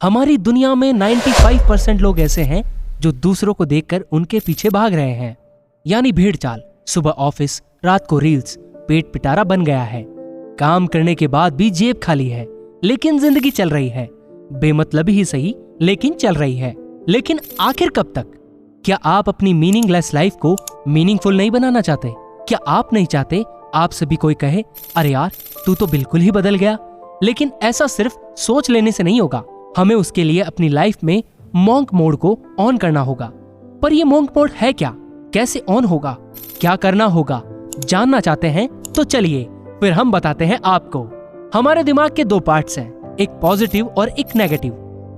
हमारी दुनिया में 95% लोग ऐसे हैं जो दूसरों को देखकर उनके पीछे भाग रहे हैं, यानी भीड़ चाल। सुबह ऑफिस, रात को रील्स, पेट पिटारा बन गया है। काम करने के बाद भी जेब खाली है, लेकिन जिंदगी चल रही है। बेमतलबी ही सही, लेकिन चल रही है। लेकिन आखिर कब तक? क्या आप अपनी मीनिंगलेस लाइफ को मीनिंगफुल नहीं बनाना चाहते? क्या आप नहीं चाहते आपसे भी कोई कहे, अरे यार तू तो बिल्कुल ही बदल गया? लेकिन ऐसा सिर्फ सोच लेने से नहीं होगा। हमें उसके लिए अपनी लाइफ में मॉन्क मोड को ऑन करना होगा। पर ये मॉन्क मोड है क्या? कैसे ऑन होगा? क्या करना होगा? जानना चाहते हैं तो चलिए फिर हम बताते हैं आपको। हमारे दिमाग के 2 पार्ट्स हैं, एक पॉजिटिव और एक नेगेटिव,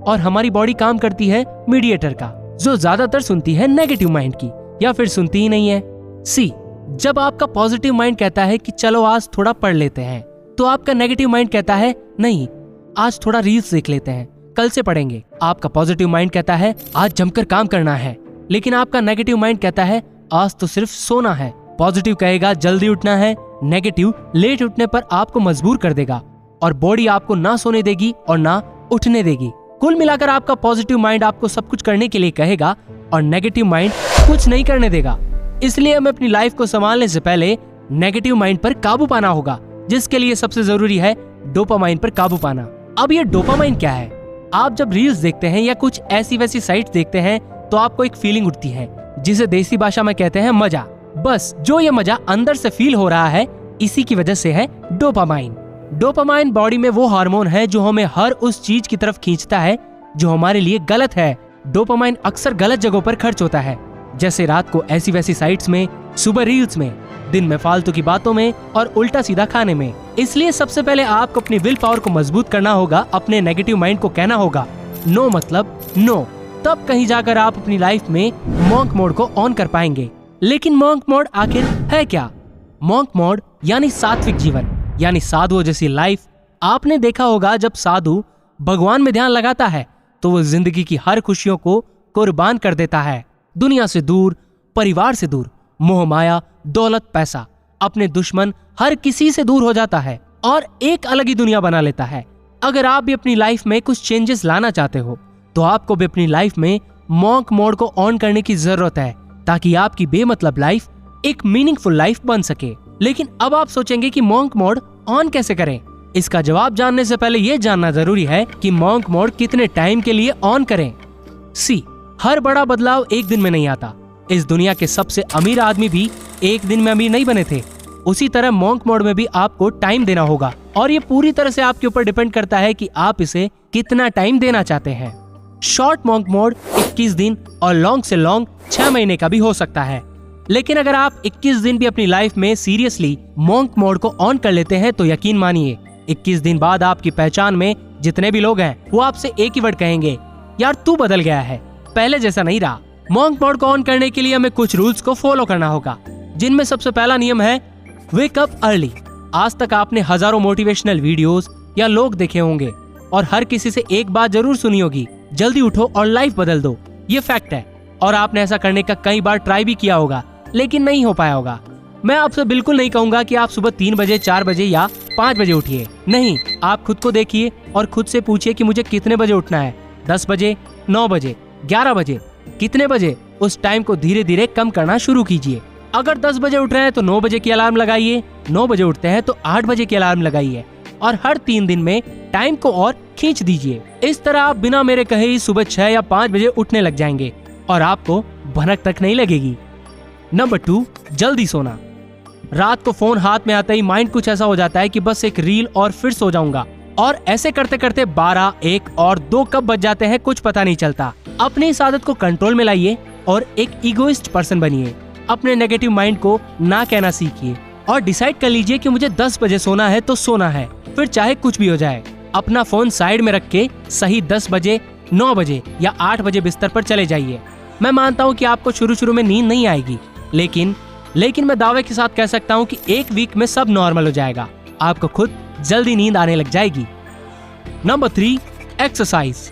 और हमारी बॉडी काम करती है मीडिएटर का, जो ज्यादातर सुनती है नेगेटिव माइंड की, या फिर सुनती ही नहीं है। सी, जब आपका पॉजिटिव माइंड कहता है कि चलो आज थोड़ा पढ़ लेते हैं, तो आपका नेगेटिव माइंड कहता है नहीं, आज थोड़ा रील्स देख लेते हैं, कल से पढ़ेंगे। आपका पॉजिटिव माइंड कहता है आज जमकर काम करना है, लेकिन आपका नेगेटिव माइंड कहता है आज तो सिर्फ सोना है। पॉजिटिव कहेगा जल्दी उठना है, नेगेटिव लेट उठने पर आपको मजबूर कर देगा, और बॉडी आपको ना सोने देगी और ना उठने देगी। कुल मिलाकर आपका पॉजिटिव माइंड आपको सब कुछ करने के लिए कहेगा और नेगेटिव माइंड कुछ नहीं करने देगा। इसलिए हमें अपनी लाइफ को संभालने से पहले नेगेटिव माइंड पर काबू पाना होगा, जिसके लिए सबसे जरूरी है डोपामाइन पर काबू पाना। अब ये डोपामाइन क्या है? आप जब रील्स देखते हैं या कुछ ऐसी वैसी साइट्स देखते हैं तो आपको एक फीलिंग उठती है, जिसे देसी भाषा में कहते हैं मजा। बस जो ये मजा अंदर से फील हो रहा है, इसी की वजह से है डोपामाइन। डोपामाइन बॉडी में वो हार्मोन है जो हमें हर उस चीज की तरफ खींचता है जो हमारे लिए गलत है। डोपामाइन अक्सर गलत जगहों पर खर्च होता है, जैसे रात को ऐसी वैसी साइट्स में, सुबह रील्स में, दिन में फालतू की बातों में और उल्टा सीधा खाने में। इसलिए सबसे पहले आपको अपनी विल पावर को मजबूत करना होगा। अपने नेगेटिव माइंड को कहना होगा नो, मतलब नो। तब कहीं जाकर आप अपनी लाइफ में मॉन्क मोड को ऑन कर पाएंगे। लेकिन मॉन्क मोड आखिर है क्या? मॉन्क मोड यानी सात्विक जीवन, यानी साधुओं जैसी लाइफ। आपने देखा होगा जब साधु भगवान में ध्यान लगाता है तो वो जिंदगी की हर खुशियों को कुर्बान कर देता है। दुनिया से दूर, परिवार से दूर, मोह माया, दौलत, पैसा, अपने दुश्मन, हर किसी से दूर हो जाता है और एक अलग ही दुनिया बना लेता है। अगर आप भी अपनी लाइफ में कुछ चेंजेस लाना चाहते हो तो आपको भी अपनी लाइफ में मॉन्क मोड को ऑन करने की जरूरत है, ताकि आपकी बेमतलब लाइफ एक मीनिंगफुल लाइफ बन सके। लेकिन अब आप सोचेंगे कि मॉन्क मोड ऑन कैसे करें? इसका जवाब जानने से पहले ये जानना जरूरी है कि मॉन्क मोड कितने टाइम के लिए ऑन करें। सी, हर बड़ा बदलाव एक दिन में नहीं आता। इस दुनिया के सबसे अमीर आदमी भी एक दिन में अमीर नहीं बने थे। उसी तरह मॉन्क मोड में भी आपको टाइम देना होगा, और ये पूरी तरह से आपके ऊपर डिपेंड करता है कि आप इसे कितना टाइम देना चाहते हैं। शॉर्ट मॉन्क मोड 21 दिन और लॉन्ग से लॉन्ग 6 महीने का भी हो सकता है। लेकिन अगर आप 21 दिन भी अपनी लाइफ में सीरियसली मॉन्क मोड को ऑन कर लेते हैं तो यकीन मानिए 21 दिन बाद आपकी पहचान में जितने भी लोग हैं वो आपसे एक ही वर्ड कहेंगे, यार तू बदल गया है, पहले जैसा नहीं रहा। मॉन्क मोड को ऑन करने के लिए हमें कुछ रूल्स को फॉलो करना होगा, जिनमें सबसे पहला नियम है वेक अप अर्ली। आज तक आपने हजारों मोटिवेशनल वीडियोस या लोग देखे होंगे और हर किसी से एक बात जरूर सुनी होगी, जल्दी उठो और लाइफ बदल दो। ये फैक्ट है और आपने ऐसा करने का कई बार ट्राई भी किया होगा, लेकिन नहीं हो पाया होगा। मैं आपसे बिल्कुल नहीं कहूंगा कि आप सुबह 3 बजे, 4 बजे या 5 बजे उठिए। नहीं, आप खुद को देखिए और खुद से पूछिए कि मुझे कितने बजे उठना है। 10 बजे, 9 बजे, 11 बजे, कितने बजे? उस टाइम को धीरे धीरे कम करना शुरू कीजिए। अगर 10 बजे उठ रहे हैं तो 9 बजे की अलार्म लगाइए, 9 बजे उठते हैं तो 8 बजे की अलार्म लगाइए, और हर 3 दिन में टाइम को और खींच दीजिए। इस तरह आप बिना मेरे कहे ही सुबह 6 या 5 बजे उठने लग जाएंगे और आपको भनक तक नहीं लगेगी। नंबर 2, जल्दी सोना। रात को फोन हाथ में आते ही माइंड कुछ ऐसा हो जाता है कि बस एक रील और फिर सो जाऊंगा, और ऐसे करते करते 12, 1 और 2 कब बज जाते हैं कुछ पता नहीं चलता। अपनी इस आदत को कंट्रोल में लाइए और एक इगोइस्ट पर्सन बनिए। अपने नेगेटिव माइंड को ना कहना सीखिए और डिसाइड कर लीजिए कि मुझे 10 बजे सोना है तो सोना है, फिर चाहे कुछ भी हो जाए। अपना फोन साइड में रख के सही 10 बजे, 9 बजे या 8 बजे बिस्तर पर चले जाइए। मैं मानता हूँ कि आपको शुरू में नींद नहीं आएगी, लेकिन मैं दावे के साथ कह सकता हूँ कि एक वीक में सब नॉर्मल हो जाएगा। आपको खुद जल्दी नींद आने लग जाएगी। Number 3, exercise.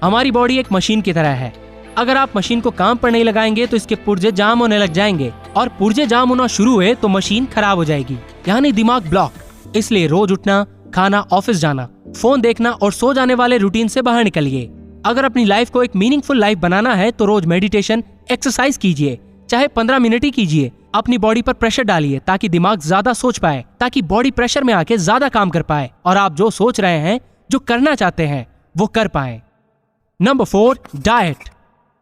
हमारी बॉडी एक मशीन की तरह है। अगर आप मशीन को काम पर नहीं लगाएंगे तो इसके पुर्जे जाम होने लग जाएंगे, और पुर्जे जाम होना शुरू हुए तो मशीन खराब हो जाएगी, यानी दिमाग ब्लॉक। इसलिए रोज उठना, खाना, ऑफिस जाना, फोन देखना और सो जाने वाले रूटीन से बाहर निकलिए। अगर अपनी लाइफ को एक मीनिंगफुल लाइफ बनाना है तो रोज मेडिटेशन, एक्सरसाइज कीजिए, चाहे 15 मिनट ही कीजिए। अपनी बॉडी पर प्रेशर डालिए ताकि दिमाग ज्यादा सोच पाए, ताकि बॉडी प्रेशर में आके ज्यादा काम कर पाए और आप जो सोच रहे हैं, जो करना चाहते हैं, वो कर पाए। Number 4, diet.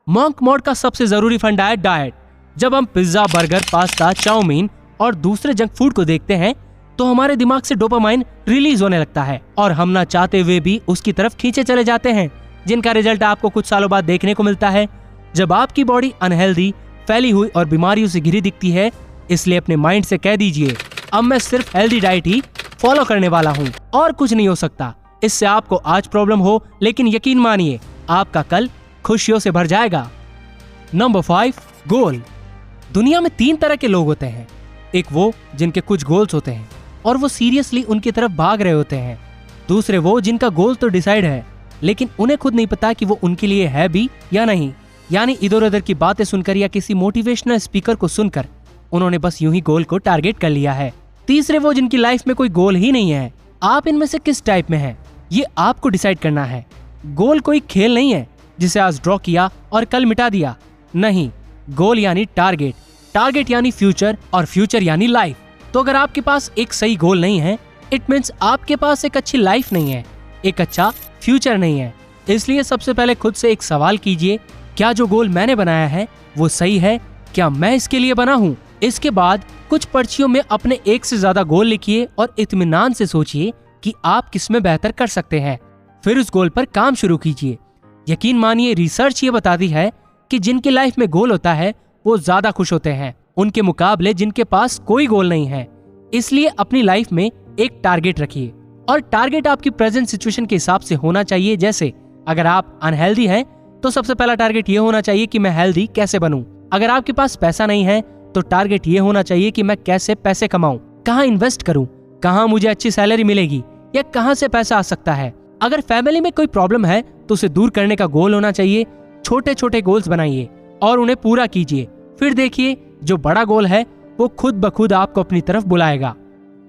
मॉन्क मोड का सबसे जरूरी फंडा है डाइट। जब हम पिज्जा, बर्गर, पास्ता, चाउमीन और दूसरे जंक फूड को देखते हैं तो हमारे दिमाग से डोपामाइन रिलीज होने लगता है और हम ना चाहते हुए भी उसकी तरफ खींचे चले जाते हैं, जिनका रिजल्ट आपको कुछ सालों बाद देखने को मिलता है। जब आपकी बॉडी अनहेल्दी, फैली हुई और बीमारियों से घिरी दिखती है, इसलिए अपने माइंड से कह दीजिए, अब मैं सिर्फ हेल्दी डाइट ही फॉलो करने वाला हूँ और कुछ नहीं हो सकता। इससे आपको आज प्रॉब्लम हो, लेकिन यकीन मानिए आपका कल खुशियों से भर जाएगा। नंबर 5, गोल। दुनिया में 3 तरह के लोग होते हैं। एक वो जिनके कुछ गोल्स होते हैं और वो सीरियसली उनकी तरफ भाग रहे होते हैं। दूसरे वो जिनका गोल तो डिसाइड है, लेकिन उन्हें खुद नहीं पता कि वो उनके लिए है भी या नहीं, यानी इधर उधर की बातें सुनकर या किसी मोटिवेशनल स्पीकर को सुनकर उन्होंने बस यूं ही गोल को टारगेट कर लिया है। तीसरे वो जिनकी लाइफ में कोई गोल ही नहीं है। आप इनमें से किस टाइप में हैं, ये आपको डिसाइड करना है। गोल कोई खेल नहीं है जिसे आज ड्रॉ किया और कल मिटा दिया। नहीं, गोल यानी टारगेट, टारगेट यानी फ्यूचर और फ्यूचर यानी लाइफ। तो अगर आपके पास एक सही गोल नहीं है, इट मीन्स आपके पास एक अच्छी लाइफ नहीं है, एक अच्छा फ्यूचर नहीं है। इसलिए सबसे पहले खुद से एक सवाल कीजिए, क्या जो गोल मैंने बनाया है वो सही है? क्या मैं इसके लिए बना हूँ? इसके बाद कुछ पर्चियों में अपने एक से ज्यादा गोल लिखिए और इत्मीनान से सोचिए कि आप किसमें बेहतर कर सकते हैं। फिर उस गोल पर काम शुरू कीजिए। यकीन मानिए, रिसर्च ये बताती है कि जिनकी लाइफ में गोल होता है वो ज्यादा खुश होते हैं उनके मुकाबले जिनके पास कोई गोल नहीं है। इसलिए अपनी लाइफ में एक टारगेट रखिए और टारगेट आपकी प्रेजेंट सिचुएशन के हिसाब से होना चाहिए। जैसे अगर आप अनहेल्दी हैं तो सबसे पहला टारगेट ये होना चाहिए कि मैं हेल्दी कैसे बनूं। अगर आपके पास पैसा नहीं है तो टारगेट ये होना चाहिए कि मैं कैसे पैसे कमाऊं, कहाँ इन्वेस्ट करूं, कहाँ मुझे अच्छी सैलरी मिलेगी या कहाँ से पैसा आ सकता है। अगर फैमिली में कोई प्रॉब्लम है तो उसे दूर करने का गोल होना चाहिए। छोटे छोटे गोल्स बनाइए और उन्हें पूरा कीजिए। फिर देखिए जो बड़ा गोल है वो खुद ब खुद आपको अपनी तरफ बुलाएगा।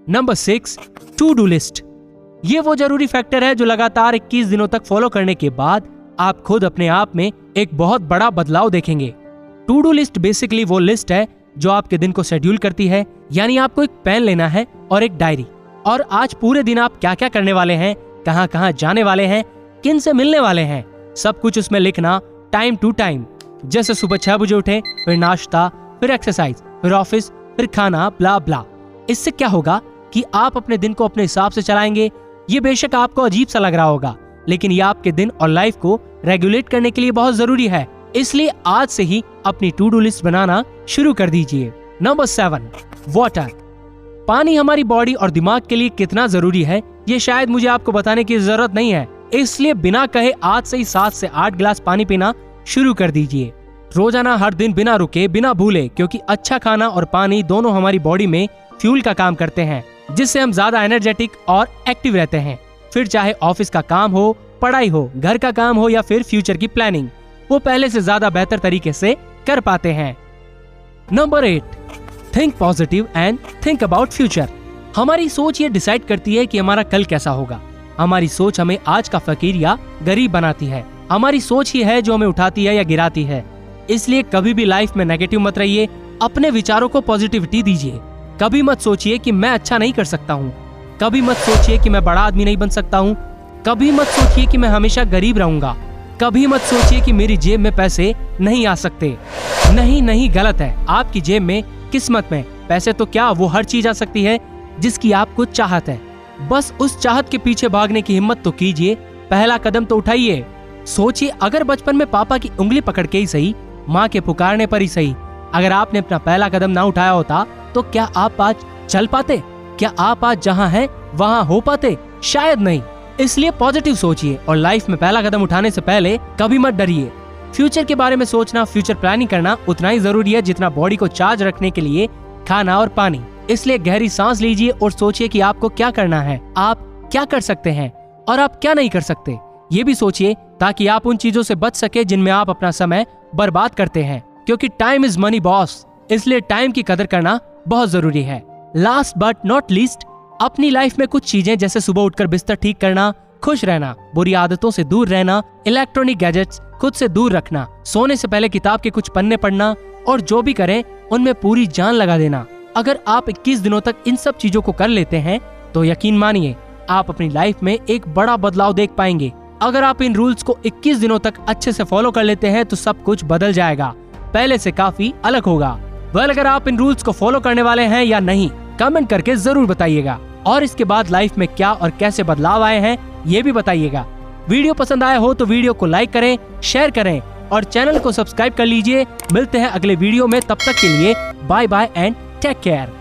Number 6, to do list. ये वो जरूरी फैक्टर है जो लगातार 21 दिनों तक फॉलो करने के बाद आप खुद अपने आप में एक बहुत बड़ा बदलाव देखेंगे। टू डू लिस्ट बेसिकली वो लिस्ट है जो आपके दिन को शेड्यूल करती है। यानी आपको एक पेन लेना है और एक डायरी, और आज पूरे दिन आप क्या क्या करने वाले हैं, कहाँ कहाँ जाने वाले हैं, किन से मिलने वाले हैं, सब कुछ उसमें लिखना टाइम टू टाइम। जैसे सुबह 6 बजे उठे, फिर नाश्ता, फिर एक्सरसाइज, फिर ऑफिस, फिर खाना, ब्ला ब्ला। इससे क्या होगा कि आप अपने दिन को अपने हिसाब से चलाएंगे। ये बेशक आपको अजीब सा लग रहा होगा, लेकिन ये आपके दिन और लाइफ को रेगुलेट करने के लिए बहुत जरूरी है। इसलिए आज से ही अपनी टू डू लिस्ट बनाना शुरू कर दीजिए। Number 7, water. पानी हमारी बॉडी और दिमाग के लिए कितना जरूरी है ये शायद मुझे आपको बताने की जरूरत नहीं है। इसलिए बिना कहे आज से ही 7 से 8 गिलास पानी पीना शुरू कर दीजिए। रोजाना हर दिन बिना रुके, बिना भूले, क्योंकि अच्छा खाना और पानी दोनों हमारी बॉडी में फ्यूल का काम करते हैं, जिससे हम ज्यादा एनर्जेटिक और एक्टिव रहते हैं। फिर चाहे ऑफिस का काम हो, पढ़ाई हो, घर का काम हो या फिर फ्यूचर की प्लानिंग, वो पहले से ज्यादा बेहतर तरीके से कर पाते हैं। Number 8, think positive and think about future. हमारी सोच ये डिसाइड करती है कि हमारा कल कैसा होगा। हमारी सोच हमें आज का फकीर या गरीब बनाती है। हमारी सोच ही है जो हमें उठाती है या गिराती है। इसलिए कभी भी लाइफ में नेगेटिव मत रहिए, अपने विचारों को पॉजिटिविटी दीजिए। कभी मत सोचिए कि मैं अच्छा नहीं कर सकता हूँ, कभी मत सोचिए कि मैं बड़ा आदमी नहीं बन सकता हूँ, कभी मत सोचिए कि मैं हमेशा गरीब रहूंगा, कभी मत सोचिए कि मेरी जेब में पैसे नहीं आ सकते। नहीं नहीं, गलत है। आपकी जेब में, किस्मत में पैसे तो क्या, वो हर चीज आ सकती है जिसकी आपको चाहत है। बस उस चाहत के पीछे भागने की हिम्मत तो कीजिए, पहला कदम तो उठाइए। सोचिए, अगर बचपन में पापा की उंगली पकड़ के ही सही, माँ के पुकारने पर ही सही, अगर आपने अपना पहला कदम ना उठाया होता तो क्या आप आज चल पाते? क्या आप आज जहाँ हैं वहाँ हो पाते? शायद नहीं। इसलिए पॉजिटिव सोचिए और लाइफ में पहला कदम उठाने से पहले कभी मत डरिए। फ्यूचर के बारे में सोचना, फ्यूचर प्लानिंग करना उतना ही जरूरी है जितना बॉडी को चार्ज रखने के लिए खाना और पानी। इसलिए गहरी सांस लीजिए और सोचिए कि आपको क्या करना है, आप क्या कर सकते हैं और आप क्या नहीं कर सकते। ये भी सोचिए ताकि आप उन चीजों से बच सके जिनमें आप अपना समय बर्बाद करते हैं, क्योंकि टाइम इज मनी बॉस। इसलिए टाइम की कदर करना बहुत जरूरी है। लास्ट बट नॉट लीस्ट, अपनी लाइफ में कुछ चीजें जैसे सुबह उठकर बिस्तर ठीक करना, खुश रहना, बुरी आदतों से दूर रहना, इलेक्ट्रॉनिक गैजेट्स खुद से दूर रखना, सोने से पहले किताब के कुछ पन्ने पढ़ना और जो भी करें उनमें पूरी जान लगा देना। अगर आप 21 दिनों तक इन सब चीजों को कर लेते हैं तो यकीन मानिए आप अपनी लाइफ में एक बड़ा बदलाव देख पाएंगे। अगर आप इन रूल्स को 21 दिनों तक अच्छे से फॉलो कर लेते हैं तो सब कुछ बदल जाएगा, पहले से काफी अलग होगा। अगर आप इन रूल्स को फॉलो करने वाले हैं या नहीं, कमेंट करके जरूर बताइएगा और इसके बाद लाइफ में क्या और कैसे बदलाव आए हैं ये भी बताइएगा। वीडियो पसंद आया हो तो वीडियो को लाइक करें, शेयर करें और चैनल को सब्सक्राइब कर लीजिए। मिलते हैं अगले वीडियो में, तब तक के लिए bye bye and take care.